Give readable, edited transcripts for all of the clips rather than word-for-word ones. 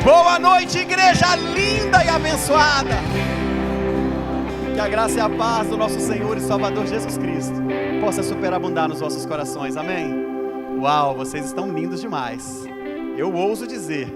Boa noite, igreja linda e abençoada. Que a graça e a paz do nosso Senhor e Salvador Jesus Cristo possa superabundar nos vossos corações, amém? Uau, vocês estão lindos demais. Eu ouso dizer,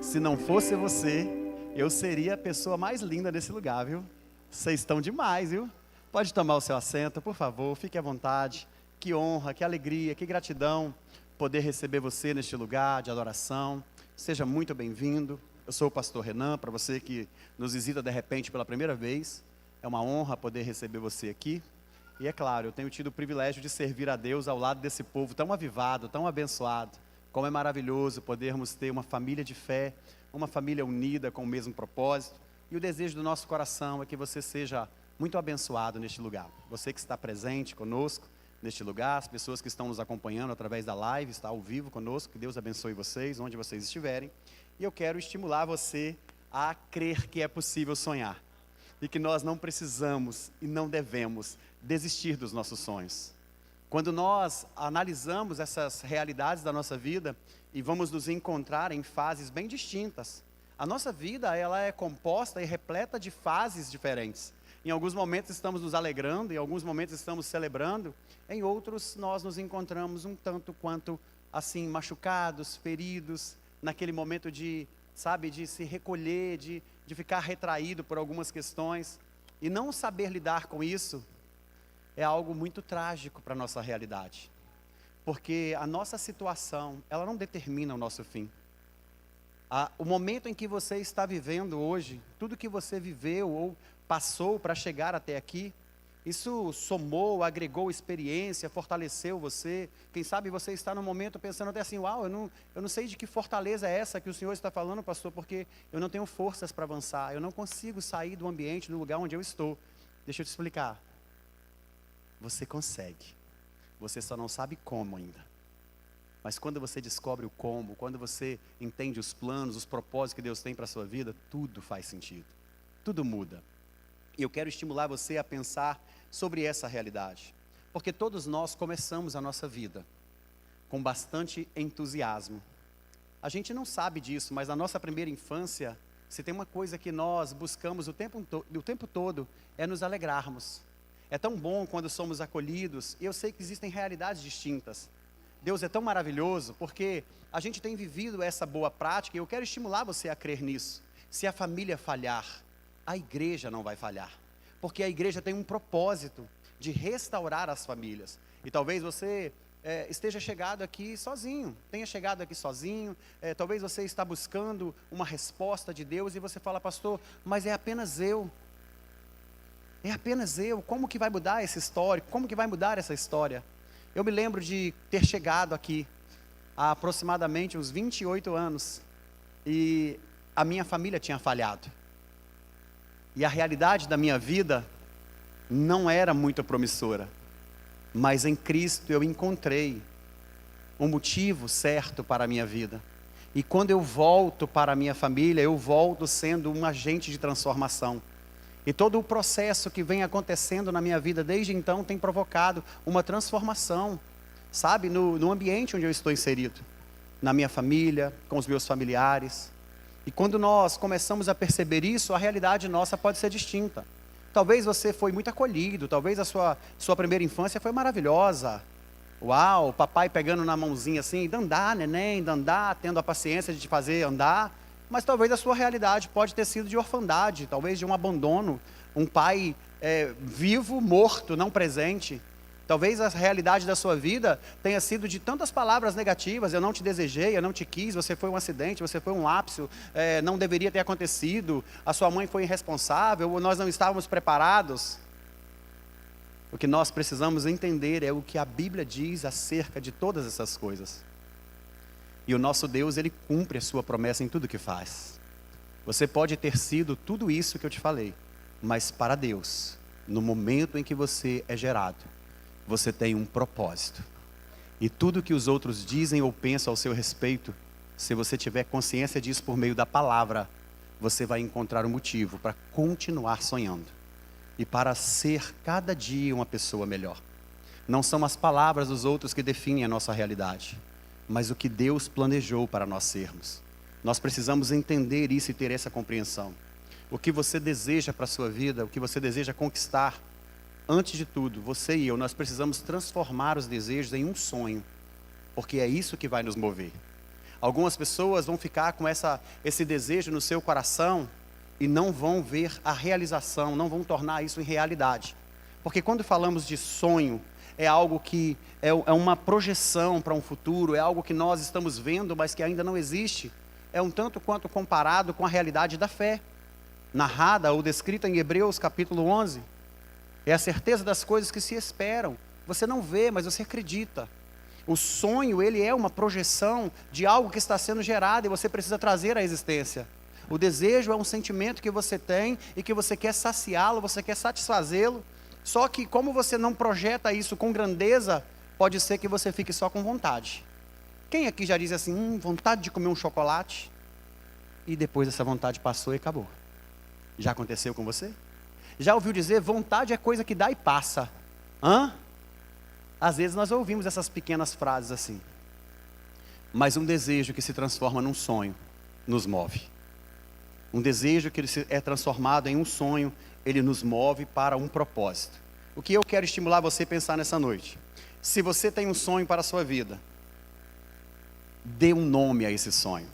se não fosse você, eu seria a pessoa mais linda desse lugar, viu? Vocês estão demais, viu? Pode tomar o seu assento, por favor, fique à vontade. Que honra, que alegria, que gratidão poder receber você neste lugar de adoração. Seja muito bem-vindo. Eu sou o pastor Renan, para você que nos visita de repente pela primeira vez. É uma honra poder receber você aqui. E é claro, eu tenho tido o privilégio de servir a Deus ao lado desse povo tão avivado, tão abençoado. Como é maravilhoso podermos ter uma família de fé, uma família unida com o mesmo propósito. E o desejo do nosso coração é que você seja muito abençoado neste lugar. Você que está presente conosco neste lugar, as pessoas que estão nos acompanhando através da live, está ao vivo conosco, que Deus abençoe vocês, onde vocês estiverem. E eu quero estimular você a crer que é possível sonhar. E que nós não precisamos e não devemos desistir dos nossos sonhos. Quando nós analisamos essas realidades da nossa vida e vamos nos encontrar em fases bem distintas, a nossa vida ela é composta e repleta de fases diferentes. Em alguns momentos estamos nos alegrando, em alguns momentos estamos celebrando, em outros nós nos encontramos um tanto quanto assim machucados, feridos, naquele momento de, sabe, de se recolher, de ficar retraído por algumas questões. E não saber lidar com isso é algo muito trágico para a nossa realidade. Porque a nossa situação, ela não determina o nosso fim. O momento em que você está vivendo hoje, tudo que você viveu ou passou para chegar até aqui, isso somou, agregou experiência, fortaleceu você. Quem sabe você está no momento pensando até assim, uau, eu não sei de que fortaleza é essa que o Senhor está falando, pastor, porque eu não tenho forças para avançar, eu não consigo sair do ambiente, do lugar onde eu estou. Deixa eu te explicar. Você consegue, você só não sabe como ainda. Mas quando você descobre o como, quando você entende os planos, os propósitos que Deus tem para a sua vida, tudo faz sentido, tudo muda. E eu quero estimular você a pensar sobre essa realidade. Porque todos nós começamos a nossa vida com bastante entusiasmo. A gente não sabe disso, mas na nossa primeira infância, se tem uma coisa que nós buscamos o tempo todo, é nos alegrarmos. É tão bom quando somos acolhidos, e eu sei que existem realidades distintas. Deus é tão maravilhoso, porque a gente tem vivido essa boa prática, e eu quero estimular você a crer nisso. Se a família falhar, a igreja não vai falhar, porque a igreja tem um propósito de restaurar as famílias. E talvez você esteja chegado aqui sozinho, tenha chegado aqui sozinho, talvez você está buscando uma resposta de Deus, e você fala, pastor, mas é apenas eu, como que vai mudar essa história, como que vai mudar essa história? Eu me lembro de ter chegado aqui, há aproximadamente uns 28 anos, e a minha família tinha falhado. E a realidade da minha vida não era muito promissora. Mas em Cristo eu encontrei um motivo certo para a minha vida. E quando eu volto para a minha família, eu volto sendo um agente de transformação. E todo o processo que vem acontecendo na minha vida desde então tem provocado uma transformação, sabe, no ambiente onde eu estou inserido. Na minha família, com os meus familiares. E quando nós começamos a perceber isso, a realidade nossa pode ser distinta. Talvez você foi muito acolhido, talvez a sua primeira infância foi maravilhosa. Uau, papai pegando na mãozinha assim, dandá, neném, dandá, tendo a paciência de te fazer andar. Mas talvez a sua realidade pode ter sido de orfandade, talvez de um abandono, um pai vivo, morto, não presente. Talvez a realidade da sua vida tenha sido de tantas palavras negativas, eu não te desejei, eu não te quis, você foi um acidente, você foi um lapso, não deveria ter acontecido, a sua mãe foi irresponsável, nós não estávamos preparados. O que nós precisamos entender é o que a Bíblia diz acerca de todas essas coisas. E o nosso Deus, Ele cumpre a sua promessa em tudo que faz. Você pode ter sido tudo isso que eu te falei, mas para Deus, no momento em que você é gerado, você tem um propósito. E tudo que os outros dizem ou pensam ao seu respeito, se você tiver consciência disso por meio da palavra, você vai encontrar um motivo para continuar sonhando. E para ser cada dia uma pessoa melhor. Não são as palavras dos outros que definem a nossa realidade, mas o que Deus planejou para nós sermos. Nós precisamos entender isso e ter essa compreensão. O que você deseja para a sua vida, o que você deseja conquistar, antes de tudo, você e eu, nós precisamos transformar os desejos em um sonho, porque é isso que vai nos mover. Algumas pessoas vão ficar com esse desejo no seu coração e não vão ver a realização, não vão tornar isso em realidade. Porque quando falamos de sonho, é algo que é uma projeção para um futuro, é algo que nós estamos vendo, mas que ainda não existe. É um tanto quanto comparado com a realidade da fé, narrada ou descrita em Hebreus capítulo 11. É a certeza das coisas que se esperam. Você não vê, mas você acredita. O sonho, ele é uma projeção de algo que está sendo gerado e você precisa trazer à existência. O desejo é um sentimento que você tem e que você quer saciá-lo, você quer satisfazê-lo. Só que como você não projeta isso com grandeza, pode ser que você fique só com vontade. Quem aqui já diz assim, vontade de comer um chocolate? E depois essa vontade passou e acabou. Já aconteceu com você? Já ouviu dizer, vontade é coisa que dá e passa? Hã? Às vezes nós ouvimos essas pequenas frases assim. Mas um desejo que se transforma num sonho, nos move. Um desejo que é transformado em um sonho, ele nos move para um propósito. O que eu quero estimular você a pensar nessa noite? Se você tem um sonho para a sua vida, dê um nome a esse sonho.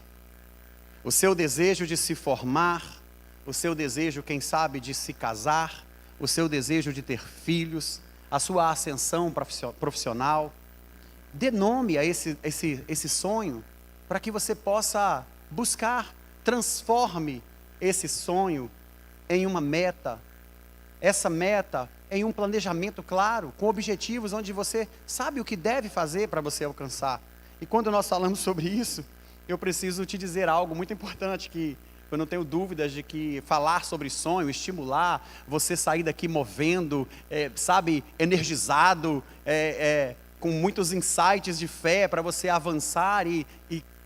O seu desejo de se formar, o seu desejo, quem sabe, de se casar, o seu desejo de ter filhos, a sua ascensão profissional. Dê nome a esse sonho, para que você possa buscar, transforme esse sonho em uma meta, essa meta em um planejamento claro, com objetivos onde você sabe o que deve fazer para você alcançar. E quando nós falamos sobre isso, eu preciso te dizer algo muito importante, que eu não tenho dúvidas de que falar sobre sonho, estimular, você sair daqui movendo, energizado, com muitos insights de fé para você avançar e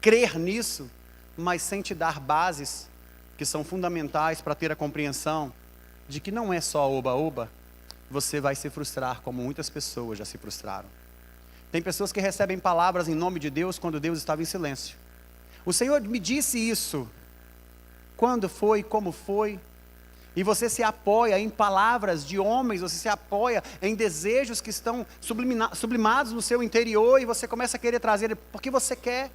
crer nisso, mas sem te dar bases que são fundamentais para ter a compreensão de que não é só oba-oba, você vai se frustrar como muitas pessoas já se frustraram. Tem pessoas que recebem palavras em nome de Deus quando Deus estava em silêncio. O Senhor me disse isso. Quando foi, como foi? E você se apoia em palavras de homens, você se apoia em desejos que estão sublimados no seu interior, e você começa a querer trazer porque você quer.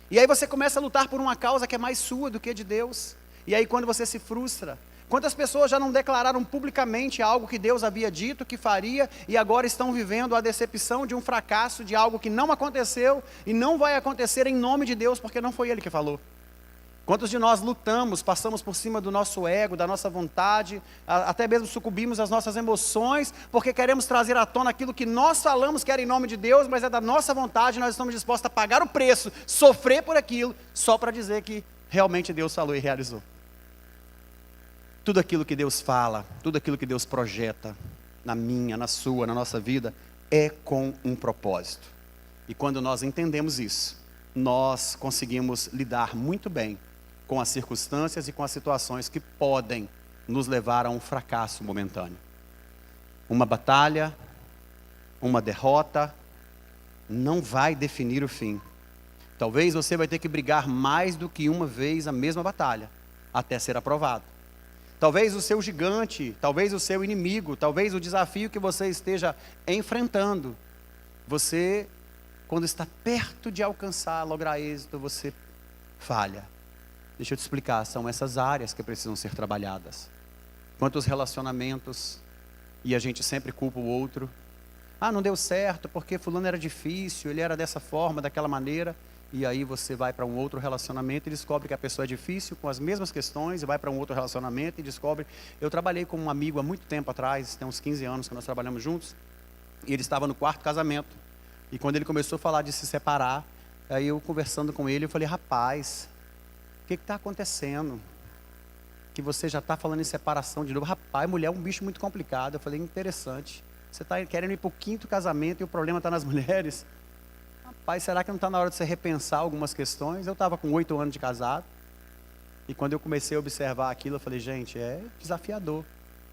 E aí você começa a lutar por uma causa que é mais sua do que de Deus. E aí quando você se frustra, quantas pessoas já não declararam publicamente algo que Deus havia dito que faria, e agora estão vivendo a decepção de um fracasso, de algo que não aconteceu, e não vai acontecer em nome de Deus, porque não foi Ele que falou. Quantos de nós lutamos, passamos por cima do nosso ego, da nossa vontade, até mesmo sucumbimos às nossas emoções, porque queremos trazer à tona aquilo que nós falamos que era em nome de Deus, mas é da nossa vontade, nós estamos dispostos a pagar o preço, sofrer por aquilo, só para dizer que realmente Deus falou e realizou. Tudo aquilo que Deus fala, tudo aquilo que Deus projeta, na minha, na sua, na nossa vida, é com um propósito. E quando nós entendemos isso, nós conseguimos lidar muito bem com as circunstâncias e com as situações que podem nos levar a um fracasso momentâneo. Uma batalha, uma derrota, não vai definir o fim. Talvez você vai ter que brigar mais do que uma vez a mesma batalha, até ser aprovado. Talvez o seu gigante, talvez o seu inimigo, talvez o desafio que você esteja enfrentando, você, quando está perto de alcançar, lograr êxito, você falha. Deixa eu te explicar, são essas áreas que precisam ser trabalhadas. Quantos relacionamentos, e a gente sempre culpa o outro. Ah, não deu certo porque fulano era difícil, ele era dessa forma, daquela maneira. E aí você vai para um outro relacionamento e descobre que a pessoa é difícil, com as mesmas questões, e vai para um outro relacionamento e descobre... Eu trabalhei com um amigo há muito tempo atrás, tem uns 15 anos que nós trabalhamos juntos, e ele estava no quarto casamento. E quando ele começou a falar de se separar, aí eu conversando com ele, eu falei, rapaz, o que está acontecendo? Que você já está falando em separação de novo. Rapaz, mulher é um bicho muito complicado. Eu falei, interessante. Você está querendo ir para o 5º casamento e o problema está nas mulheres? Rapaz, será que não está na hora de você repensar algumas questões? Eu estava com 8 anos de casado. E quando eu comecei a observar aquilo, eu falei, gente, é desafiador.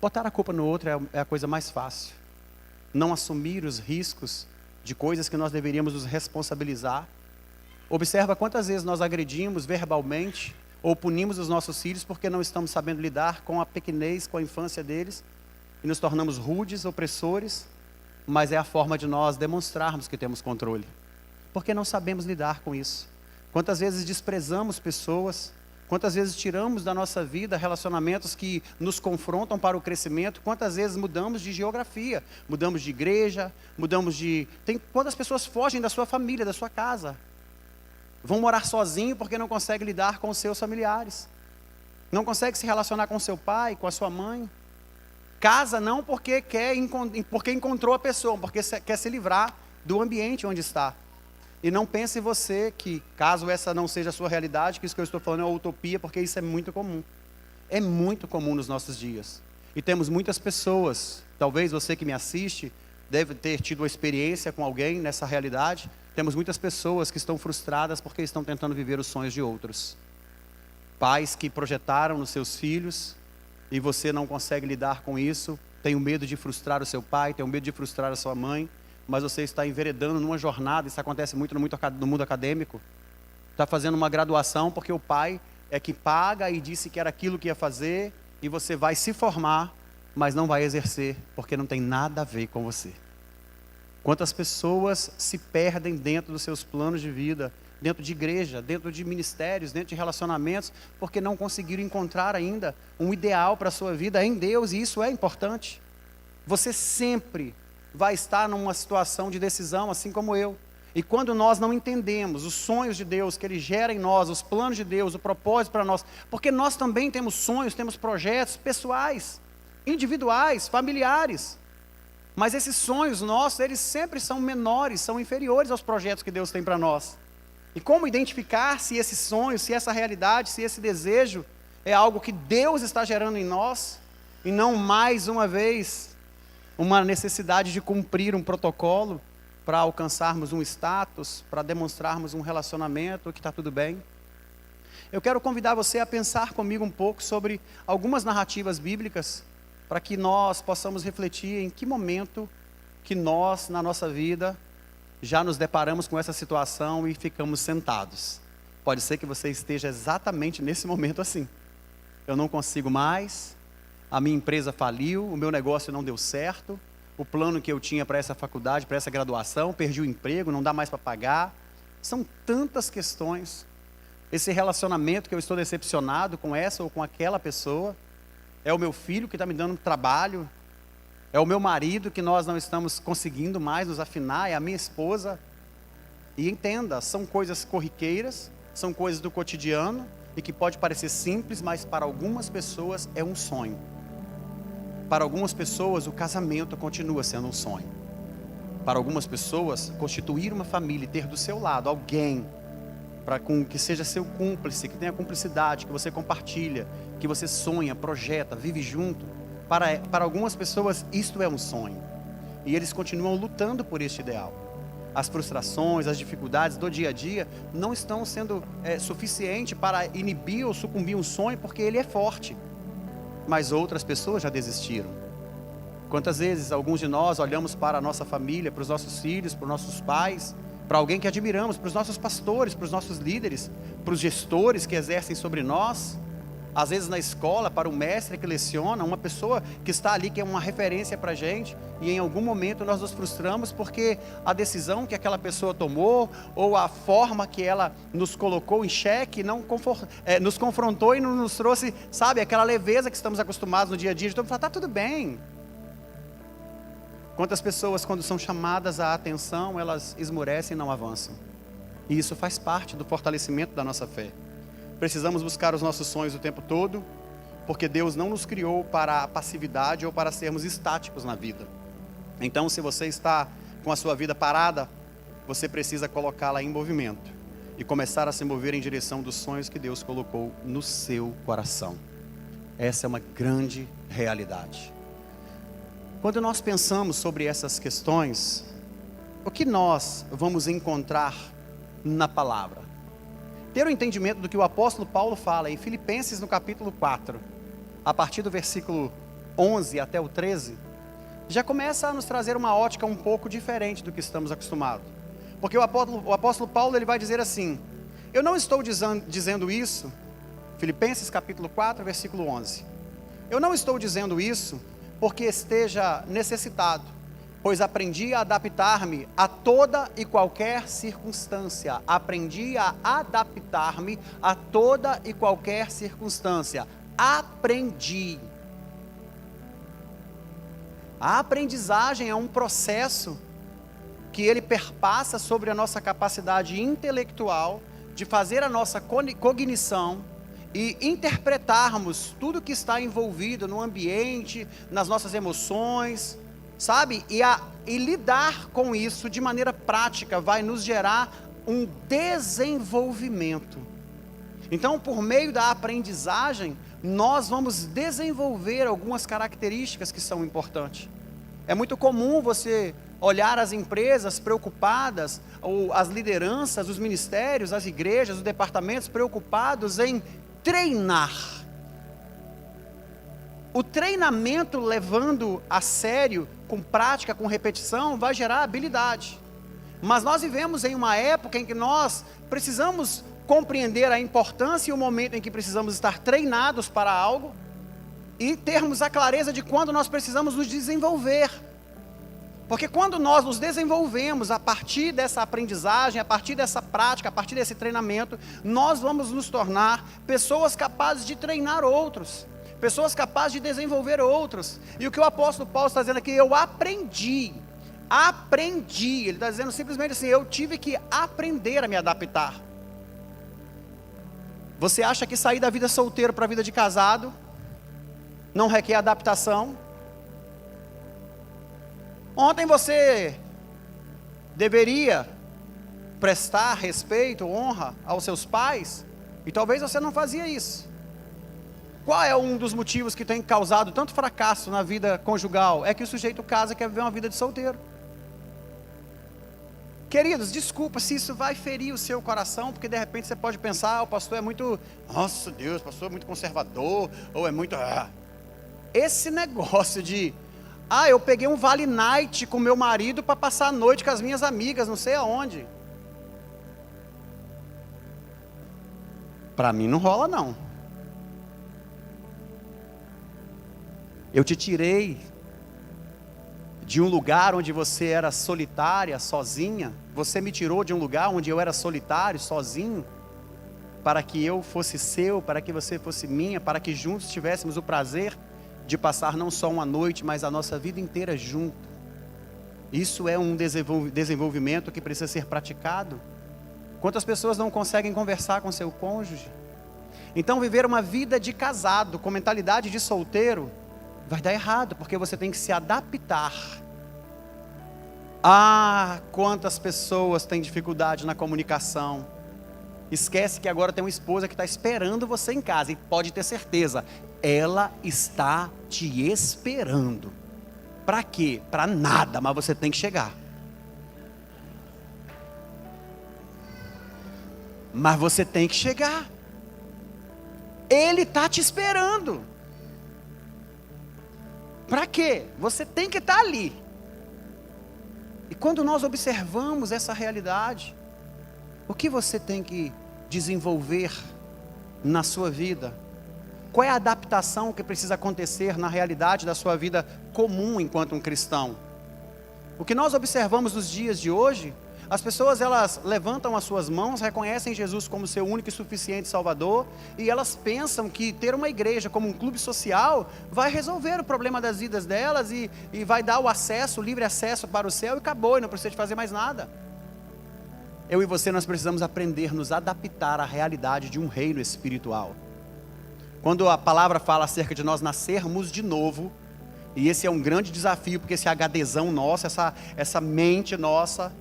Botar a culpa no outro é a coisa mais fácil. Não assumir os riscos de coisas que nós deveríamos nos responsabilizar. Observa quantas vezes nós agredimos verbalmente ou punimos os nossos filhos porque não estamos sabendo lidar com a pequenez, com a infância deles, e nos tornamos rudes, opressores, mas é a forma de nós demonstrarmos que temos controle, porque não sabemos lidar com isso. Quantas vezes desprezamos pessoas, quantas vezes tiramos da nossa vida relacionamentos que nos confrontam para o crescimento, quantas vezes mudamos de geografia, mudamos de igreja, quantas pessoas fogem da sua família, da sua casa, vão morar sozinho porque não conseguem lidar com os seus familiares, não conseguem se relacionar com seu pai, com a sua mãe, casa não porque porque encontrou a pessoa, porque quer se livrar do ambiente onde está. E não pense você que, caso essa não seja a sua realidade, que isso que eu estou falando é uma utopia, porque isso é muito comum. É muito comum nos nossos dias. E temos muitas pessoas, talvez você que me assiste, deve ter tido uma experiência com alguém nessa realidade. Temos muitas pessoas que estão frustradas porque estão tentando viver os sonhos de outros. Pais que projetaram nos seus filhos e você não consegue lidar com isso, tem o medo de frustrar o seu pai, tem o medo de frustrar a sua mãe, mas você está enveredando numa jornada, isso acontece muito no mundo acadêmico, está fazendo uma graduação porque o pai é que paga e disse que era aquilo que ia fazer, e você vai se formar, mas não vai exercer, porque não tem nada a ver com você. Quantas pessoas se perdem dentro dos seus planos de vida, dentro de igreja, dentro de ministérios, dentro de relacionamentos, porque não conseguiram encontrar ainda um ideal para a sua vida em Deus, e isso é importante. Você sempre vai estar numa situação de decisão, assim como eu. E quando nós não entendemos os sonhos de Deus, que Ele gera em nós, os planos de Deus, o propósito para nós, porque nós também temos sonhos, temos projetos pessoais, individuais, familiares, mas esses sonhos nossos, eles sempre são menores, são inferiores aos projetos que Deus tem para nós. E como identificar se esse sonho, se essa realidade, se esse desejo é algo que Deus está gerando em nós, e não mais uma vez uma necessidade de cumprir um protocolo para alcançarmos um status, para demonstrarmos um relacionamento, que está tudo bem. Eu quero convidar você a pensar comigo um pouco sobre algumas narrativas bíblicas, para que nós possamos refletir em que momento que nós, na nossa vida, já nos deparamos com essa situação e ficamos sentados. Pode ser que você esteja exatamente nesse momento assim. Eu não consigo mais, a minha empresa faliu, o meu negócio não deu certo, o plano que eu tinha para essa faculdade, para essa graduação, perdi o emprego, não dá mais para pagar. São tantas questões. Esse relacionamento que eu estou decepcionado com essa ou com aquela pessoa, é o meu filho que está me dando trabalho, é o meu marido que nós não estamos conseguindo mais nos afinar, é a minha esposa. E entenda, são coisas corriqueiras, são coisas do cotidiano, e que pode parecer simples, mas para algumas pessoas é um sonho. Para algumas pessoas, o casamento continua sendo um sonho. Para algumas pessoas, constituir uma família e ter do seu lado alguém que seja seu cúmplice, que tenha cumplicidade, que você compartilha, que você sonha, projeta, vive junto. Para algumas pessoas, isto é um sonho. E eles continuam lutando por este ideal. As frustrações, as dificuldades do dia a dia não estão sendo suficiente para inibir ou sucumbir um sonho, porque ele é forte. Mas outras pessoas já desistiram. Quantas vezes alguns de nós olhamos para a nossa família, para os nossos filhos, para os nossos pais, para alguém que admiramos, para os nossos pastores, para os nossos líderes, para os gestores que exercem sobre nós, às vezes na escola, para o mestre que leciona, uma pessoa que está ali, que é uma referência para a gente, e em algum momento nós nos frustramos porque a decisão que aquela pessoa tomou, ou a forma que ela nos colocou em xeque, nos confrontou e não nos trouxe, sabe, aquela leveza que estamos acostumados no dia a dia, de todo mundo falar, está tudo bem. Quantas pessoas, quando são chamadas à atenção, elas esmorecem e não avançam. E isso faz parte do fortalecimento da nossa fé. Precisamos buscar os nossos sonhos o tempo todo, porque Deus não nos criou para a passividade ou para sermos estáticos na vida. Então, se você está com a sua vida parada, você precisa colocá-la em movimento e começar a se mover em direção dos sonhos que Deus colocou no seu coração. Essa é uma grande realidade. Quando nós pensamos sobre essas questões, o que nós vamos encontrar na palavra? Ter o entendimento do que o apóstolo Paulo fala em Filipenses no capítulo 4, a partir do versículo 11 até o 13, já começa a nos trazer uma ótica um pouco diferente do que estamos acostumados. Porque o apóstolo Paulo ele vai dizer assim: eu não estou dizendo isso, Filipenses capítulo 4, versículo 11. Eu não estou dizendo isso porque esteja necessitado, pois aprendi a adaptar-me a toda e qualquer circunstância. Aprendi a adaptar-me a toda e qualquer circunstância. Aprendi. A aprendizagem é um processo que ele perpassa sobre a nossa capacidade intelectual de fazer a nossa cognição e interpretarmos tudo que está envolvido no ambiente, nas nossas emoções, sabe? E lidar com isso de maneira prática vai nos gerar um desenvolvimento. Então, por meio da aprendizagem, nós vamos desenvolver algumas características que são importantes. É muito comum você olhar as empresas preocupadas, ou as lideranças, os ministérios, as igrejas, os departamentos preocupados em treinar. O treinamento levando a sério, com prática, com repetição, vai gerar habilidade. Mas nós vivemos em uma época em que nós precisamos compreender a importância e o momento em que precisamos estar treinados para algo e termos a clareza de quando nós precisamos nos desenvolver. Porque quando nós nos desenvolvemos a partir dessa aprendizagem, a partir dessa prática, a partir desse treinamento, nós vamos nos tornar pessoas capazes de treinar outros, pessoas capazes de desenvolver outros. E o que o apóstolo Paulo está dizendo aqui, eu aprendi, ele está dizendo simplesmente assim, eu tive que aprender a me adaptar. Você acha que sair da vida solteiro para a vida de casado não requer adaptação? Ontem você deveria prestar respeito, honra aos seus pais, e talvez você não fazia isso. Qual é um dos motivos que tem causado tanto fracasso na vida conjugal? É que o sujeito casa e quer viver uma vida de solteiro. Queridos, desculpa se isso vai ferir o seu coração, porque de repente você pode pensar, o pastor é muito, nossa Deus, o pastor é muito conservador, ou é muito... Esse negócio de, eu peguei um Vale Night com meu marido para passar a noite com as minhas amigas, não sei aonde. Para mim não rola não. Eu te tirei de um lugar onde você era solitária, sozinha. Você me tirou de um lugar onde eu era solitário, sozinho, para que eu fosse seu, para que você fosse minha, para que juntos tivéssemos o prazer de passar não só uma noite, mas a nossa vida inteira junto. Isso é um desenvolvimento que precisa ser praticado. Quantas pessoas não conseguem conversar com seu cônjuge? Então viver uma vida de casado, com mentalidade de solteiro, vai dar errado, porque você tem que se adaptar. Quantas pessoas têm dificuldade na comunicação. Esquece que agora tem uma esposa que está esperando você em casa, e pode ter certeza, ela está te esperando. Para quê? Para nada, mas você tem que chegar. Mas você tem que chegar. Ele está te esperando. Para quê? Você tem que estar ali. E quando nós observamos essa realidade, o que você tem que desenvolver na sua vida? Qual é a adaptação que precisa acontecer na realidade da sua vida comum enquanto um cristão? O que nós observamos nos dias de hoje, as pessoas elas levantam as suas mãos, reconhecem Jesus como seu único e suficiente Salvador, e elas pensam que ter uma igreja como um clube social vai resolver o problema das vidas delas e vai dar o livre acesso para o céu e acabou, e não precisa de fazer mais nada. Eu e você, nós precisamos aprender a nos adaptar à realidade de um reino espiritual. Quando a palavra fala acerca de nós nascermos de novo, e esse é um grande desafio, porque esse HDzão nosso, essa mente nossa,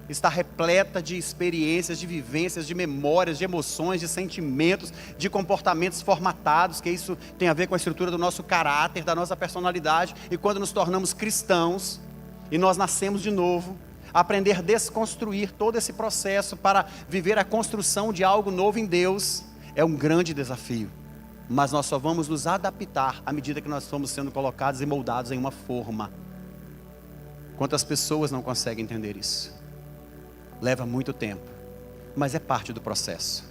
está repleta de experiências, de vivências, de memórias, de emoções, de sentimentos, de comportamentos formatados, que isso tem a ver com a estrutura do nosso caráter, da nossa personalidade. E quando nos tornamos cristãos, e nós nascemos de novo, aprender a desconstruir todo esse processo para viver a construção de algo novo em Deus, é um grande desafio. Mas nós só vamos nos adaptar à medida que nós somos sendo colocados e moldados em uma forma. Quantas pessoas não conseguem entender isso? leva muito tempo, mas é parte do processo.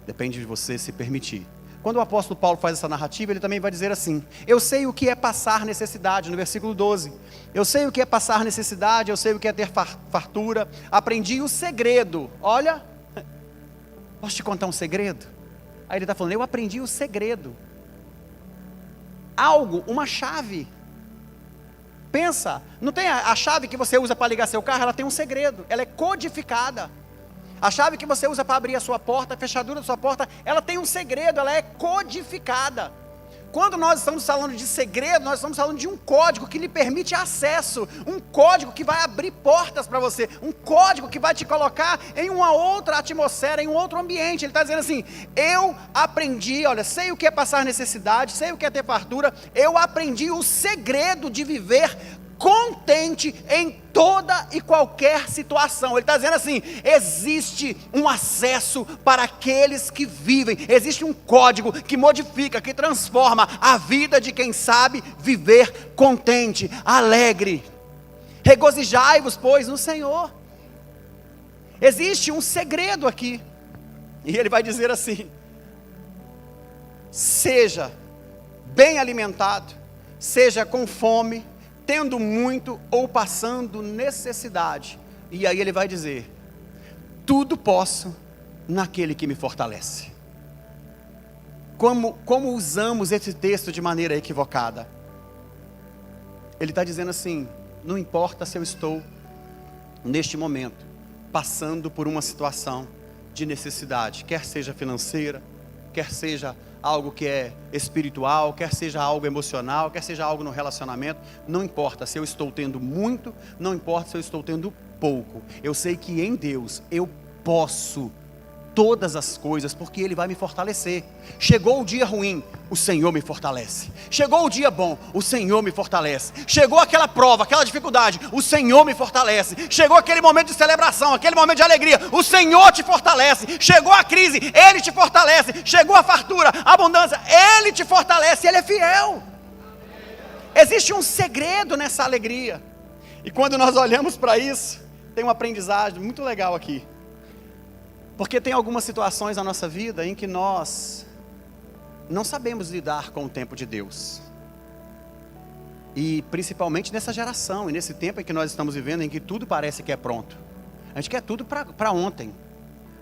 Depende de você se permitir. Quando o apóstolo Paulo faz essa narrativa, ele também vai dizer assim: eu sei o que é passar necessidade, no versículo 12. Eu sei o que é passar necessidade, eu sei o que é ter fartura, aprendi o segredo. Olha, posso te contar um segredo? Aí ele está falando, eu aprendi o segredo. Algo, uma chave. Pensa, não tem a chave que você usa para ligar seu carro, ela tem um segredo, ela é codificada. A chave que você usa para abrir a sua porta, a fechadura da sua porta, ela tem um segredo, ela é codificada. Quando nós estamos falando de segredo, nós estamos falando de um código que lhe permite acesso, um código que vai abrir portas para você, um código que vai te colocar em uma outra atmosfera, em um outro ambiente. Ele está dizendo assim, eu aprendi, olha, sei o que é passar necessidade, sei o que é ter fartura, eu aprendi o segredo de viver contente em toda e qualquer situação. Ele está dizendo assim, existe um acesso para aqueles que vivem, existe um código que modifica, que transforma a vida de quem sabe viver contente, alegre. Regozijai-vos, pois, no Senhor. Existe um segredo aqui, e ele vai dizer assim, seja bem alimentado, seja com fome, tendo muito ou passando necessidade. E aí ele vai dizer, tudo posso naquele que me fortalece. Como usamos esse texto de maneira equivocada? Ele está dizendo assim, não importa se eu estou neste momento passando por uma situação de necessidade, quer seja financeira, quer seja algo que é espiritual, quer seja algo emocional, quer seja algo no relacionamento, não importa se eu estou tendo muito, não importa se eu estou tendo pouco, eu sei que em Deus eu posso todas as coisas, porque Ele vai me fortalecer. Chegou o dia ruim, o Senhor me fortalece. Chegou o dia bom, o Senhor me fortalece. Chegou aquela prova, aquela dificuldade, o Senhor me fortalece. Chegou aquele momento de celebração, aquele momento de alegria, o Senhor te fortalece. Chegou a crise, Ele te fortalece. Chegou a fartura, a abundância, Ele te fortalece, Ele é fiel. Existe um segredo nessa alegria. E quando nós olhamos para isso, tem uma aprendizagem muito legal aqui. Porque tem algumas situações na nossa vida em que nós não sabemos lidar com o tempo de Deus. E principalmente nessa geração, e nesse tempo em que nós estamos vivendo, em que tudo parece que é pronto. A gente quer tudo para ontem.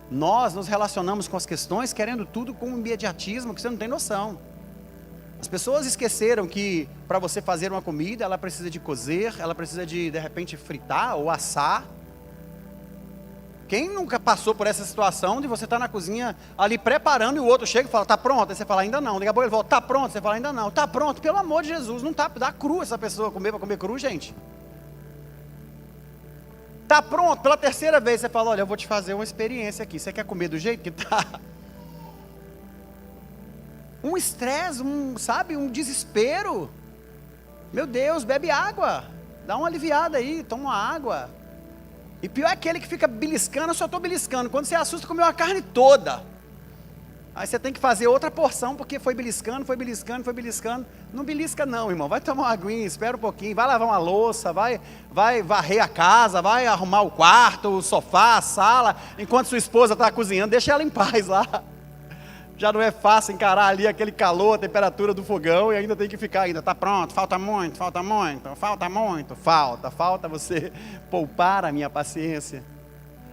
Nós nos relacionamos com as questões querendo tudo com um imediatismo que você não tem noção. As pessoas esqueceram que para você fazer uma comida, ela precisa de cozer, ela precisa de repente fritar ou assar. Quem nunca passou por essa situação de você estar na cozinha ali preparando e o outro chega e fala, está pronto? Aí você fala, ainda não. Daqui a pouco ele volta, está pronto? Você fala, ainda não. Está pronto, pelo amor de Jesus, não está, dá cru essa pessoa comer para comer cru, gente. Está pronto, pela terceira vez você fala, olha, eu vou te fazer uma experiência aqui, você quer comer do jeito que está? Um estresse, um desespero. Meu Deus, bebe água, dá uma aliviada aí, toma uma água. E pior é aquele que fica beliscando, eu só estou beliscando. Quando você assusta, comeu a carne toda. Aí você tem que fazer outra porção, porque foi beliscando. Não belisca não, irmão. Vai tomar uma aguinha, espera um pouquinho. Vai lavar uma louça, vai varrer a casa, vai arrumar o quarto, o sofá, a sala. Enquanto sua esposa está cozinhando, deixa ela em paz lá. Já não é fácil encarar ali aquele calor, a temperatura do fogão, e ainda tem que ficar, ainda está pronto, falta muito, falta você poupar a minha paciência.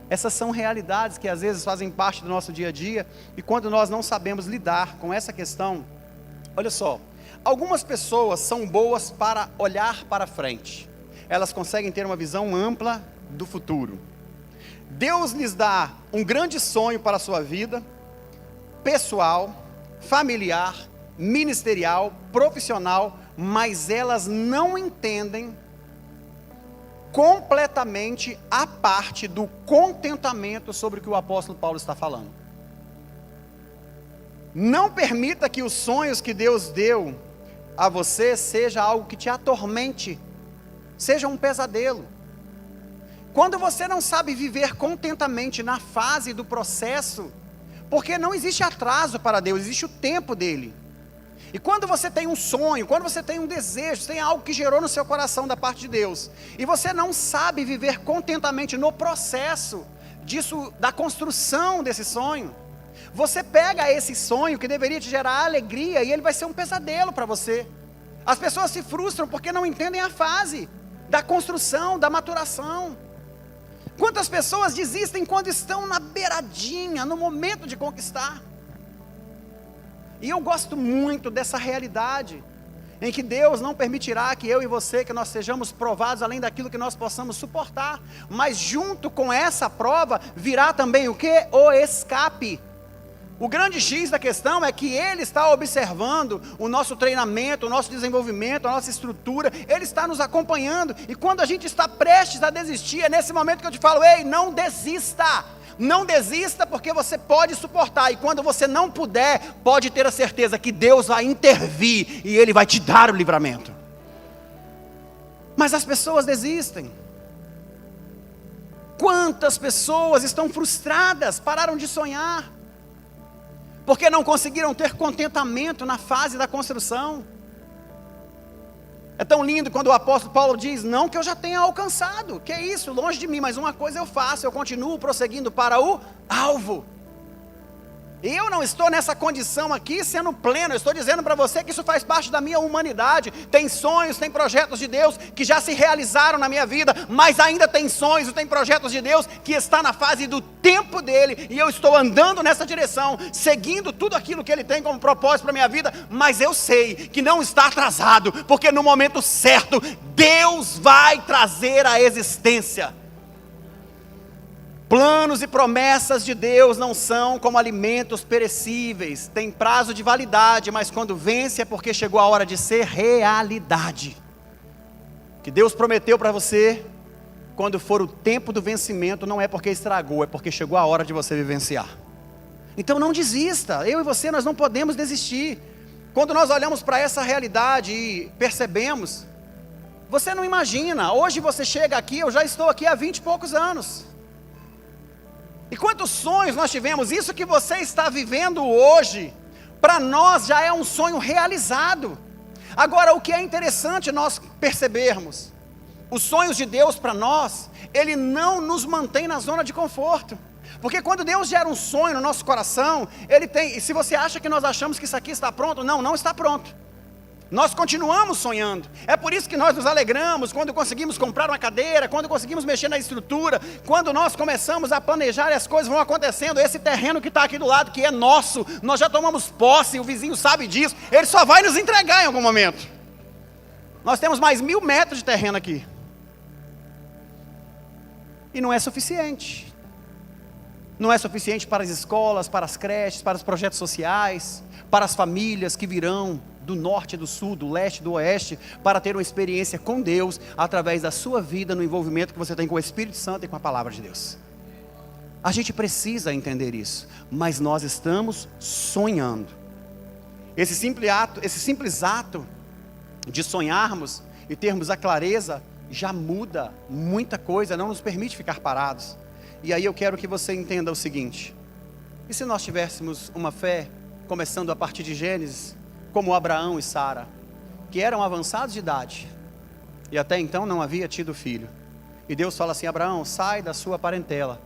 Essas são realidades que às vezes fazem parte do nosso dia a dia, e quando nós não sabemos lidar com essa questão, olha só, algumas pessoas são boas para olhar para frente, elas conseguem ter uma visão ampla do futuro. Deus lhes dá um grande sonho para a sua vida, pessoal, familiar, ministerial, profissional, mas elas não entendem completamente a parte do contentamento sobre o que o apóstolo Paulo está falando. Não permita que os sonhos que Deus deu a você seja algo que te atormente, seja um pesadelo. Quando você não sabe viver contentamente na fase do processo, porque não existe atraso para Deus, existe o tempo dele. E quando você tem um sonho, quando você tem um desejo, tem algo que gerou no seu coração da parte de Deus, e você não sabe viver contentamente no processo disso, da construção desse sonho, você pega esse sonho que deveria te gerar alegria e ele vai ser um pesadelo para você. As pessoas se frustram porque não entendem a fase da construção, da maturação. Quantas pessoas desistem quando estão na beiradinha, no momento de conquistar? E eu gosto muito dessa realidade, em que Deus não permitirá que eu e você, que nós sejamos provados além daquilo que nós possamos suportar, mas junto com essa prova, virá também o quê? O escape. O grande X da questão é que Ele está observando o nosso treinamento, o nosso desenvolvimento, a nossa estrutura, Ele está nos acompanhando, e quando a gente está prestes a desistir, é nesse momento que eu te falo, ei, não desista! Não desista, porque você pode suportar, e quando você não puder, pode ter a certeza que Deus vai intervir, e Ele vai te dar o livramento. Mas as pessoas desistem. Quantas pessoas estão frustradas, pararam de sonhar, porque não conseguiram ter contentamento na fase da construção. É tão lindo quando o apóstolo Paulo diz, não que eu já tenha alcançado, que é isso, longe de mim, mas uma coisa eu faço, eu continuo prosseguindo para o alvo. Eu não estou nessa condição aqui sendo pleno, eu estou dizendo para você que isso faz parte da minha humanidade. Tem sonhos, tem projetos de Deus que já se realizaram na minha vida, mas ainda tem sonhos, tem projetos de Deus que está na fase do tempo dele, e eu estou andando nessa direção, seguindo tudo aquilo que ele tem como propósito para a minha vida, mas eu sei que não está atrasado, porque no momento certo, Deus vai trazer à existência. Planos e promessas de Deus não são como alimentos perecíveis, tem prazo de validade, mas quando vence é porque chegou a hora de ser realidade. O que Deus prometeu para você, quando for o tempo do vencimento, não é porque estragou, é porque chegou a hora de você vivenciar. Então não desista, eu e você, nós não podemos desistir. Quando nós olhamos para essa realidade e percebemos, você não imagina, hoje você chega aqui, eu já estou aqui há 20 e poucos anos. E quantos sonhos nós tivemos, isso que você está vivendo hoje, para nós já é um sonho realizado. Agora, o que é interessante nós percebermos, os sonhos de Deus para nós, Ele não nos mantém na zona de conforto. Porque quando Deus gera um sonho no nosso coração, Ele tem, e se você acha que nós achamos que isso aqui está pronto, não está pronto. Nós continuamos sonhando, é por isso que nós nos alegramos quando conseguimos comprar uma cadeira, quando conseguimos mexer na estrutura, quando nós começamos a planejar e as coisas vão acontecendo, esse terreno que está aqui do lado, que é nosso, nós já tomamos posse, o vizinho sabe disso, ele só vai nos entregar em algum momento. Nós temos mais 1000 metros de terreno aqui, e não é suficiente, não é suficiente para as escolas, para as creches, para os projetos sociais, para as famílias que virão do norte, do sul, do leste, do oeste, para ter uma experiência com Deus, através da sua vida, no envolvimento que você tem com o Espírito Santo e com a Palavra de Deus. A gente precisa entender isso, mas nós estamos sonhando. Esse simples ato de sonharmos e termos a clareza, já muda muita coisa, não nos permite ficar parados. E aí eu quero que você entenda o seguinte, e se nós tivéssemos uma fé, começando a partir de Gênesis, como Abraão e Sara, que eram avançados de idade, e até então não havia tido filho, e Deus fala assim, Abraão, sai da sua parentela,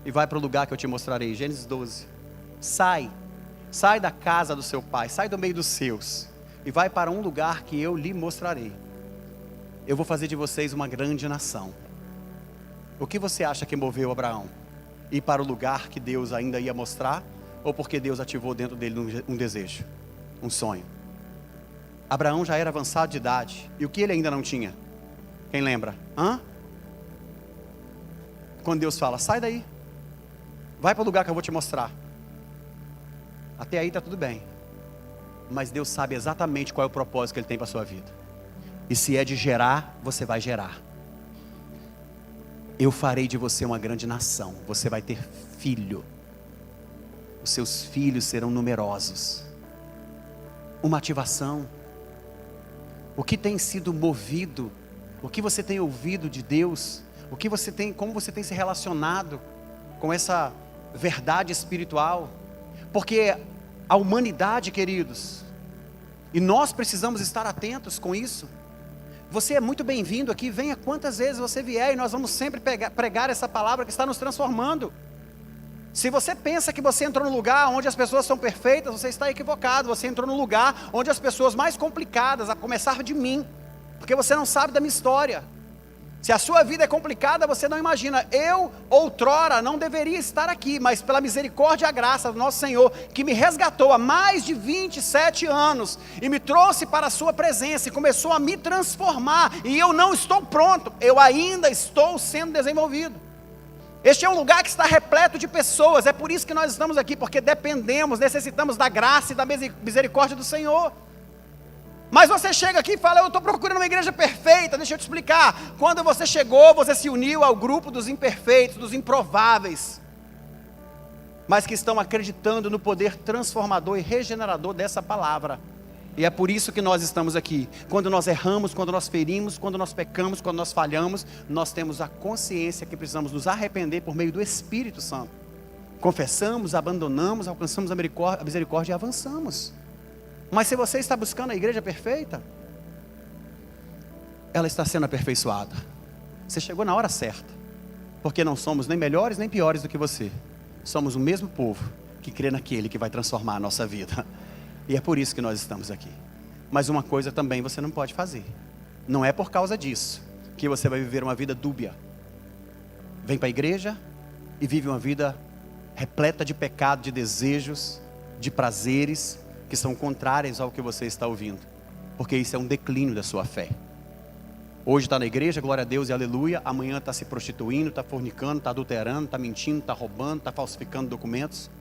e vai para o lugar que eu te mostrarei, Gênesis 12, sai da casa do seu pai, sai do meio dos seus, e vai para um lugar que eu lhe mostrarei, eu vou fazer de vocês uma grande nação. O que você acha que moveu Abraão? Ir para o lugar que Deus ainda ia mostrar, ou porque Deus ativou dentro dele um desejo? Um sonho. Abraão já era avançado de idade, e o que ele ainda não tinha? Quem lembra? Quando Deus fala, sai daí, vai para o lugar que eu vou te mostrar. Até aí está tudo bem, mas Deus sabe exatamente qual é o propósito que Ele tem para a sua vida, e se é de gerar, você vai gerar. Eu farei de você uma grande nação, você vai ter filho, os seus filhos serão numerosos. Uma ativação. O que tem sido movido, o que você tem ouvido de Deus, como você tem se relacionado com essa verdade espiritual, porque a humanidade, queridos, E nós precisamos estar atentos com isso. Você é muito bem-vindo aqui, venha quantas vezes você vier, e nós vamos sempre pregar essa palavra que está nos transformando. Se você pensa que você entrou no lugar onde as pessoas são perfeitas, você está equivocado. Você entrou no lugar onde as pessoas mais complicadas, a começar de mim, porque você não sabe da minha história. Se a sua vida é complicada, você não imagina. Eu, outrora, não deveria estar aqui, mas pela misericórdia e a graça do nosso Senhor, que me resgatou há mais de 27 anos, e me trouxe para a sua presença, e começou a me transformar, e eu não estou pronto, eu ainda estou sendo desenvolvido. Este é um lugar que está repleto de pessoas, é por isso que nós estamos aqui, porque dependemos, necessitamos da graça e da misericórdia do Senhor. Mas você chega aqui e fala, eu estou procurando uma igreja perfeita. Deixa eu te explicar, quando você chegou, você se uniu ao grupo dos imperfeitos, dos improváveis, mas que estão acreditando no poder transformador e regenerador dessa palavra. E é por isso que nós estamos aqui. Quando nós erramos, quando nós ferimos, quando nós pecamos, quando nós falhamos, nós temos a consciência que precisamos nos arrepender por meio do Espírito Santo. Confessamos, abandonamos, alcançamos a misericórdia e avançamos. Mas se você está buscando a igreja perfeita, ela está sendo aperfeiçoada. Você chegou na hora certa, porque não somos nem melhores nem piores do que você. Somos o mesmo povo que crê naquele que vai transformar a nossa vida. E é por isso que nós estamos aqui. Mas uma coisa também você não pode fazer. Não é por causa disso que você vai viver uma vida dúbia. Vem para a igreja e vive uma vida repleta de pecado, de desejos, de prazeres que são contrários ao que você está ouvindo, porque isso é um declínio da sua fé. Hoje está na igreja, glória a Deus e aleluia. Amanhã está se prostituindo, está fornicando, está adulterando, está mentindo, está roubando, está falsificando documentos.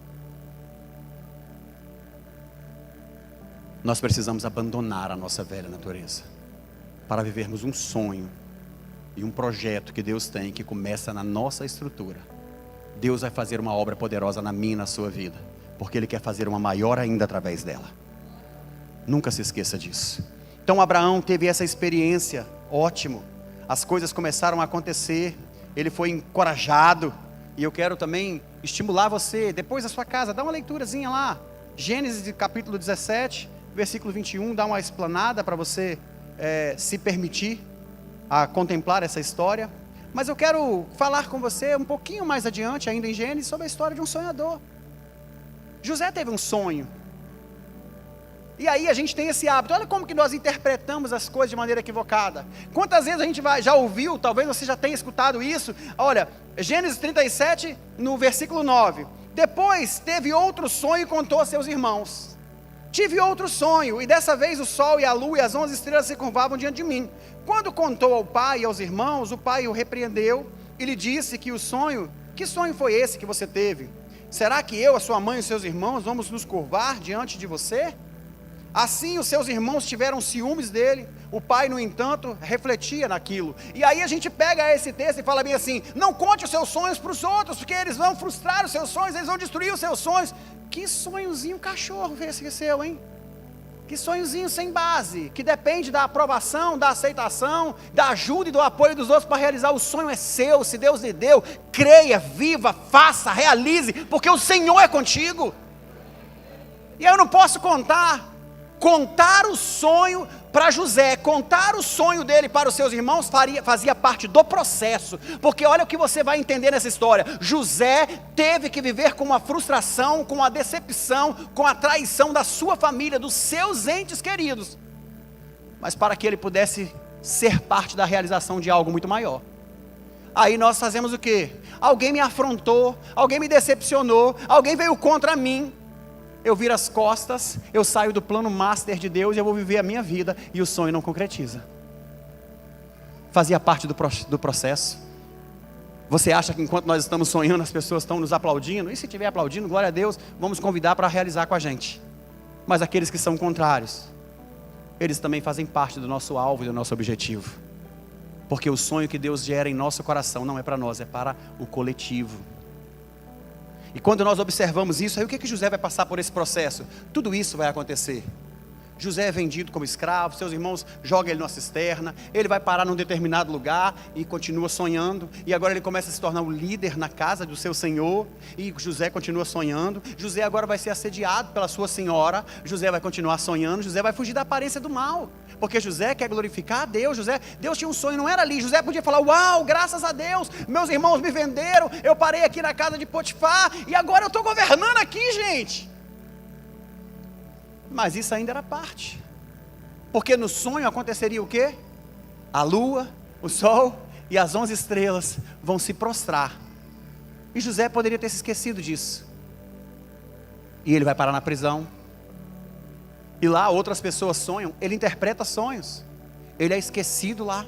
Nós precisamos abandonar a nossa velha natureza para vivermos um sonho e um projeto que Deus tem, que começa na nossa estrutura. Deus vai fazer uma obra poderosa na minha e na sua vida, porque Ele quer fazer uma maior ainda através dela. Nunca se esqueça disso. Então Abraão teve essa experiência, ótimo. As coisas começaram a acontecer, ele foi encorajado. E eu quero também estimular você, depois da sua casa, dá uma leiturazinha lá. Gênesis capítulo 17, versículo 21, dá uma explanada para você se permitir a contemplar essa história. Mas eu quero falar com você um pouquinho mais adiante, ainda em Gênesis, sobre a história de um sonhador. José teve um sonho. E aí a gente tem esse hábito. Olha como que nós interpretamos as coisas de maneira equivocada. Quantas vezes a gente já ouviu, talvez você já tenha escutado isso. Olha, Gênesis 37, no versículo 9. Depois teve outro sonho e contou a seus irmãos. Tive outro sonho, e dessa vez o sol e a lua e as 11 estrelas se curvavam diante de mim. Quando contou ao pai e aos irmãos, o pai o repreendeu e lhe disse que que sonho foi esse que você teve? Será que eu, a sua mãe e os seus irmãos vamos nos curvar diante de você? Assim os seus irmãos tiveram ciúmes dele. O pai, no entanto, refletia naquilo. E aí a gente pega esse texto e fala bem assim: não conte os seus sonhos para os outros, porque eles vão frustrar os seus sonhos, eles vão destruir os seus sonhos. Que sonhozinho cachorro esse seu, hein? Que sonhozinho sem base, que depende da aprovação, da aceitação, da ajuda e do apoio dos outros para realizar. O sonho é seu, se Deus lhe deu, creia, viva, faça, realize, porque o Senhor é contigo. E eu não posso contar o sonho para José, contar o sonho dele para os seus irmãos fazia parte do processo, porque olha o que você vai entender nessa história. José teve que viver com uma frustração, com a decepção, com a traição da sua família, dos seus entes queridos, mas para que ele pudesse ser parte da realização de algo muito maior. Aí nós fazemos o quê? Alguém me afrontou, alguém me decepcionou, alguém veio contra mim. Eu viro as costas, eu saio do plano master de Deus e eu vou viver a minha vida, e o sonho não concretiza. Fazia parte do processo. Você acha que enquanto nós estamos sonhando, as pessoas estão nos aplaudindo? E se estiver aplaudindo, glória a Deus, vamos convidar para realizar com a gente. Mas aqueles que são contrários, eles também fazem parte do nosso alvo e do nosso objetivo. Porque o sonho que Deus gera em nosso coração não é para nós, é para o coletivo. E quando nós observamos isso, aí o que José vai passar por esse processo? Tudo isso vai acontecer. José é vendido como escravo, seus irmãos jogam ele numa cisterna, ele vai parar num determinado lugar e continua sonhando, e agora ele começa a se tornar o líder na casa do seu senhor, e José continua sonhando. José agora vai ser assediado pela sua senhora, José vai continuar sonhando, José vai fugir da aparência do mal, porque José quer glorificar a Deus. Deus tinha um sonho, não era ali. José podia falar: uau, graças a Deus, meus irmãos me venderam, eu parei aqui na casa de Potifar, e agora eu estou governando aqui, gente. Mas isso ainda era parte, porque no sonho aconteceria o quê? A lua, o sol e as 11 estrelas vão se prostrar, e José poderia ter se esquecido disso, e ele vai parar na prisão, e lá outras pessoas sonham, ele interpreta sonhos, ele é esquecido lá,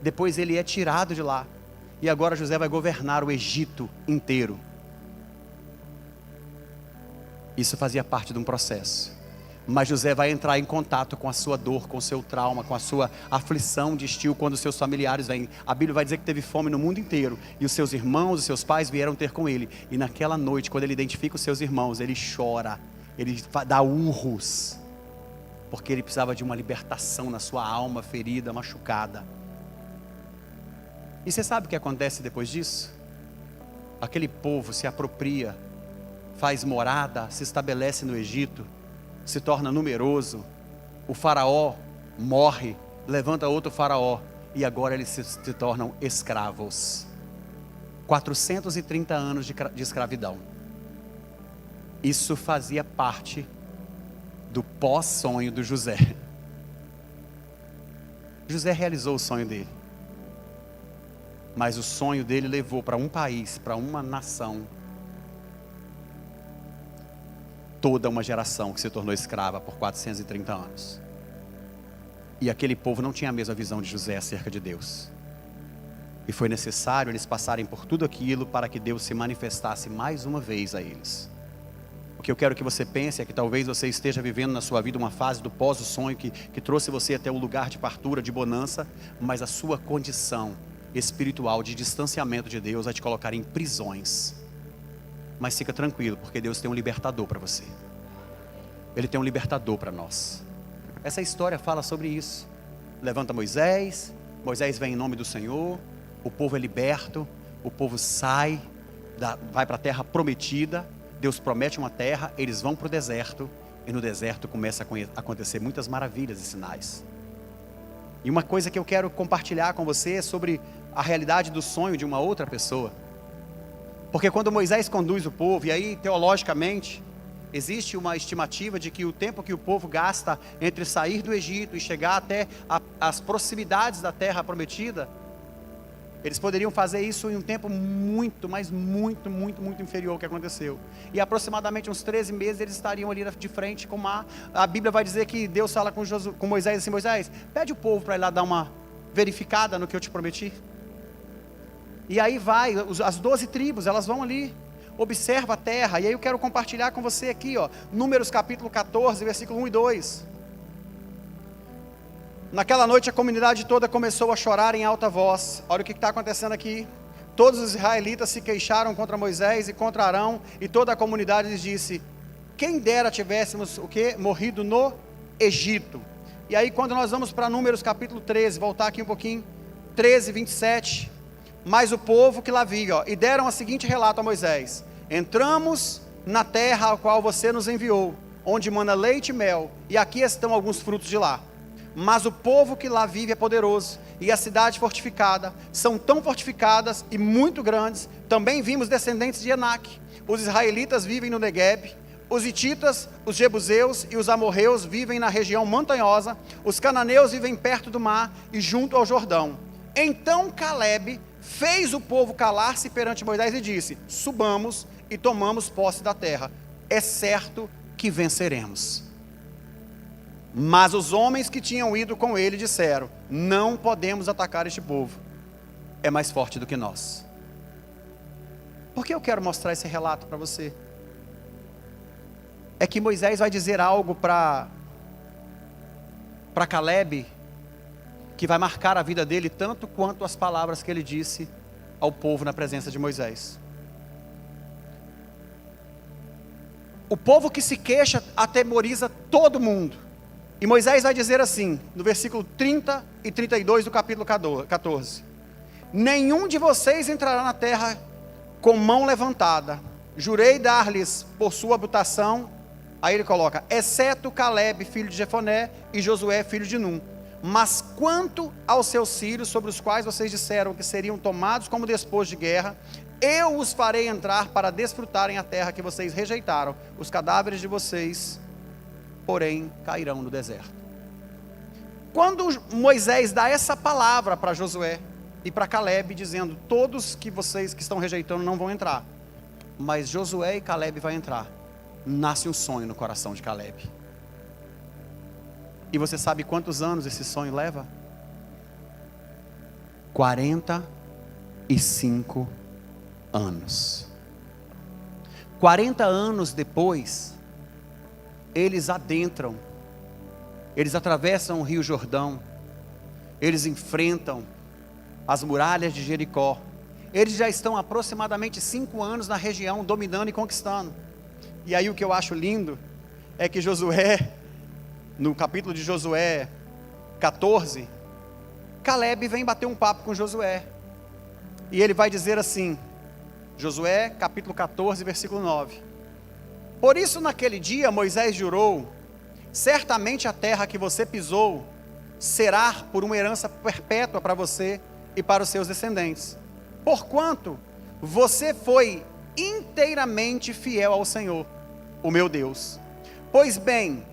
depois ele é tirado de lá, e agora José vai governar o Egito inteiro. Isso fazia parte de um processo, mas José vai entrar em contato com a sua dor, com o seu trauma, com a sua aflição de estio, quando os seus familiares vêm. A Bíblia vai dizer que teve fome no mundo inteiro, e os seus irmãos, os seus pais vieram ter com ele, e naquela noite, quando ele identifica os seus irmãos, ele chora, ele dá urros, porque ele precisava de uma libertação na sua alma ferida, machucada. E você sabe o que acontece depois disso? Aquele povo se apropria, faz morada, se estabelece no Egito, se torna numeroso, o faraó morre, levanta outro faraó, e agora eles se tornam escravos. 430 anos de escravidão. Isso fazia parte do pós-sonho do José. José realizou o sonho dele, mas o sonho dele levou para um país, para uma nação, toda uma geração que se tornou escrava por 430 anos. E aquele povo não tinha a mesma visão de José acerca de Deus. E foi necessário eles passarem por tudo aquilo para que Deus se manifestasse mais uma vez a eles. O que eu quero que você pense é que talvez você esteja vivendo na sua vida uma fase do pós-sonho que trouxe você até o lugar de fartura, de bonança, mas a sua condição espiritual de distanciamento de Deus vai te colocar em prisões. Mas fica tranquilo, porque Deus tem um libertador para você. Ele tem um libertador para nós. Essa história fala sobre isso. Levanta Moisés, Moisés vem em nome do Senhor, o povo é liberto, o povo sai, vai para a terra prometida. Deus promete uma terra, eles vão para o deserto, e no deserto começa a acontecer muitas maravilhas e sinais. E uma coisa que eu quero compartilhar com você é sobre a realidade do sonho de uma outra pessoa. Porque quando Moisés conduz o povo, e aí teologicamente, existe uma estimativa de que o tempo que o povo gasta entre sair do Egito e chegar até as proximidades da terra prometida, eles poderiam fazer isso em um tempo muito, mas muito inferior ao que aconteceu. E aproximadamente uns 13 meses eles estariam ali de frente com o mar. A Bíblia vai dizer que Deus fala com Moisés assim: Moisés, pede o povo para ir lá dar uma verificada no que eu te prometi. E aí vai, as 12 tribos, elas vão ali, observa a terra. E aí eu quero compartilhar com você aqui, Números capítulo 14, versículo 1 e 2. Naquela noite a comunidade toda começou a chorar em alta voz. Olha o que está acontecendo aqui. Todos os israelitas se queixaram contra Moisés e contra Arão, e toda a comunidade lhes disse: quem dera tivéssemos morrido no Egito. E aí quando nós vamos para Números capítulo 13, voltar aqui um pouquinho, 13, 27, mas o povo que lá via, e deram o seguinte relato a Moisés: entramos na terra a qual você nos enviou, onde mana leite e mel, e aqui estão alguns frutos de lá. Mas o povo que lá vive é poderoso, e a cidade fortificada, são tão fortificadas e muito grandes. Também vimos descendentes de Enaque. Os israelitas vivem no Negueb, os hititas, os jebuseus e os amorreus vivem na região montanhosa, os cananeus vivem perto do mar e junto ao Jordão. Então Calebe fez o povo calar-se perante Moisés e disse: subamos e tomamos posse da terra, é certo que venceremos. Mas os homens que tinham ido com ele disseram: não podemos atacar este povo, é mais forte do que nós. Por que eu quero mostrar esse relato para você? É que Moisés vai dizer algo para Calebe, que vai marcar a vida dele tanto quanto as palavras que ele disse ao povo na presença de Moisés. O povo que se queixa atemoriza todo mundo. E Moisés vai dizer assim, no versículo 30 e 32 do capítulo 14: nenhum de vocês entrará na terra com mão levantada, jurei dar-lhes por sua habitação, aí ele coloca, exceto Caleb, filho de Jefoné, e Josué, filho de Num. Mas quanto aos seus filhos, sobre os quais vocês disseram que seriam tomados como despojo de guerra, eu os farei entrar para desfrutarem a terra que vocês rejeitaram. Os cadáveres de vocês, porém, cairão no deserto. Quando Moisés dá essa palavra para Josué e para Caleb, dizendo, todos que vocês que estão rejeitando não vão entrar, mas Josué e Caleb vão entrar, nasce um sonho no coração de Caleb. E você sabe quantos anos esse sonho leva? 45 anos. 40 anos depois, eles adentram, eles atravessam o rio Jordão, eles enfrentam as muralhas de Jericó. Eles já estão há aproximadamente 5 anos na região, dominando e conquistando. E aí o que eu acho lindo é que Josué, no capítulo de Josué 14, Caleb vem bater um papo com Josué, e ele vai dizer assim, Josué capítulo 14, versículo 9: por isso naquele dia Moisés jurou, certamente a terra que você pisou será por uma herança perpétua para você e para os seus descendentes, porquanto você foi inteiramente fiel ao Senhor, o meu Deus. Pois bem,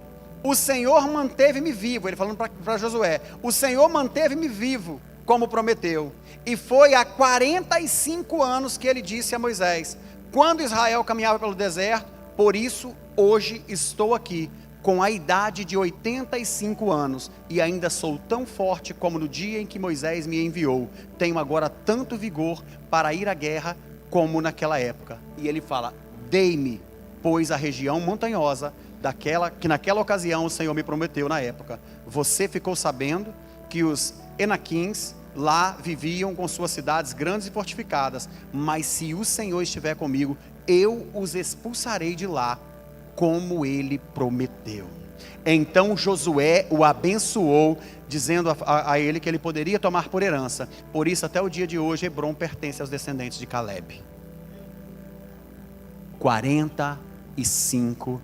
o Senhor manteve-me vivo, ele falando para Josué, o Senhor manteve-me vivo, como prometeu, e foi há 45 anos que ele disse a Moisés, quando Israel caminhava pelo deserto, por isso hoje estou aqui, com a idade de 85 anos, e ainda sou tão forte como no dia em que Moisés me enviou, tenho agora tanto vigor para ir à guerra, como naquela época. E ele fala, dei-me, pois a região montanhosa, que naquela ocasião o Senhor me prometeu na época. Você ficou sabendo que os Enaquins lá viviam com suas cidades grandes e fortificadas, mas se o Senhor estiver comigo, eu os expulsarei de lá, como ele prometeu. Então Josué o abençoou, dizendo a ele que ele poderia tomar por herança. Por isso até o dia de hoje Hebrom pertence aos descendentes de Caleb. 45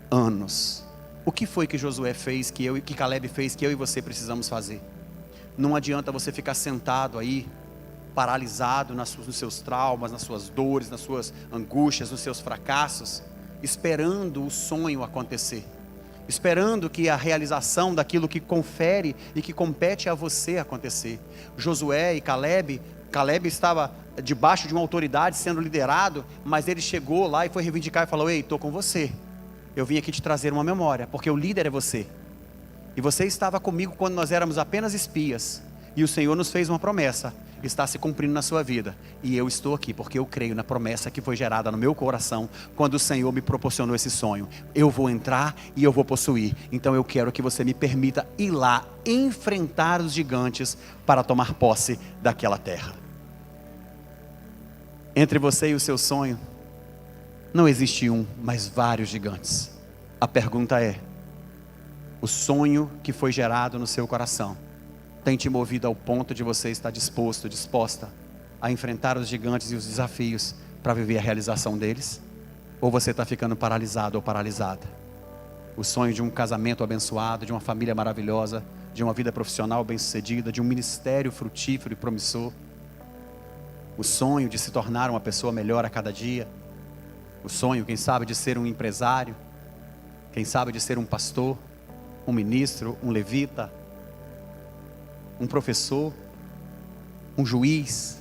anos. O que foi que Josué fez, que Caleb fez, que eu e você precisamos fazer? Não adianta você ficar sentado aí, paralisado nos seus traumas, nas suas dores, nas suas angústias, nos seus fracassos, esperando o sonho acontecer, esperando que a realização daquilo que confere e que compete a você acontecer. Josué e Caleb estava debaixo de uma autoridade sendo liderado, mas ele chegou lá e foi reivindicar e falou, ei, estou com você, eu vim aqui te trazer uma memória, porque o líder é você, e você estava comigo quando nós éramos apenas espias, e o Senhor nos fez uma promessa, está se cumprindo na sua vida, e eu estou aqui porque eu creio na promessa que foi gerada no meu coração, quando o Senhor me proporcionou esse sonho. Eu vou entrar e eu vou possuir, então eu quero que você me permita ir lá, enfrentar os gigantes, para tomar posse daquela terra. Entre você e o seu sonho, não existe um, mas vários gigantes. A pergunta é, o sonho que foi gerado no seu coração, tem te movido ao ponto de você estar disposta a enfrentar os gigantes e os desafios para viver a realização deles? Ou você está ficando paralisado ou paralisada? O sonho de um casamento abençoado, de uma família maravilhosa, de uma vida profissional bem-sucedida, de um ministério frutífero e promissor. O sonho de se tornar uma pessoa melhor a cada dia. O sonho, quem sabe, de ser um empresário. Quem sabe de ser um pastor, um ministro, um levita, um professor, um juiz,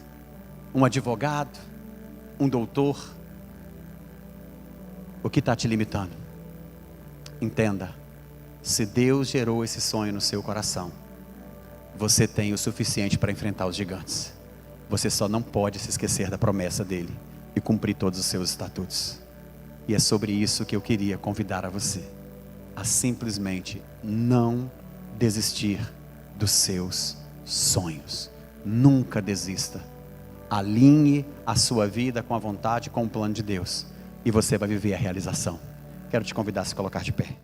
um advogado, um doutor. O que está te limitando? Entenda, se Deus gerou esse sonho no seu coração, você tem o suficiente para enfrentar os gigantes. Você só não pode se esquecer da promessa dele e cumprir todos os seus estatutos. E é sobre isso que eu queria convidar a você, a simplesmente não desistir dos seus sonhos. Nunca desista. Alinhe a sua vida com a vontade, com o plano de Deus, e você vai viver a realização. Quero te convidar a se colocar de pé.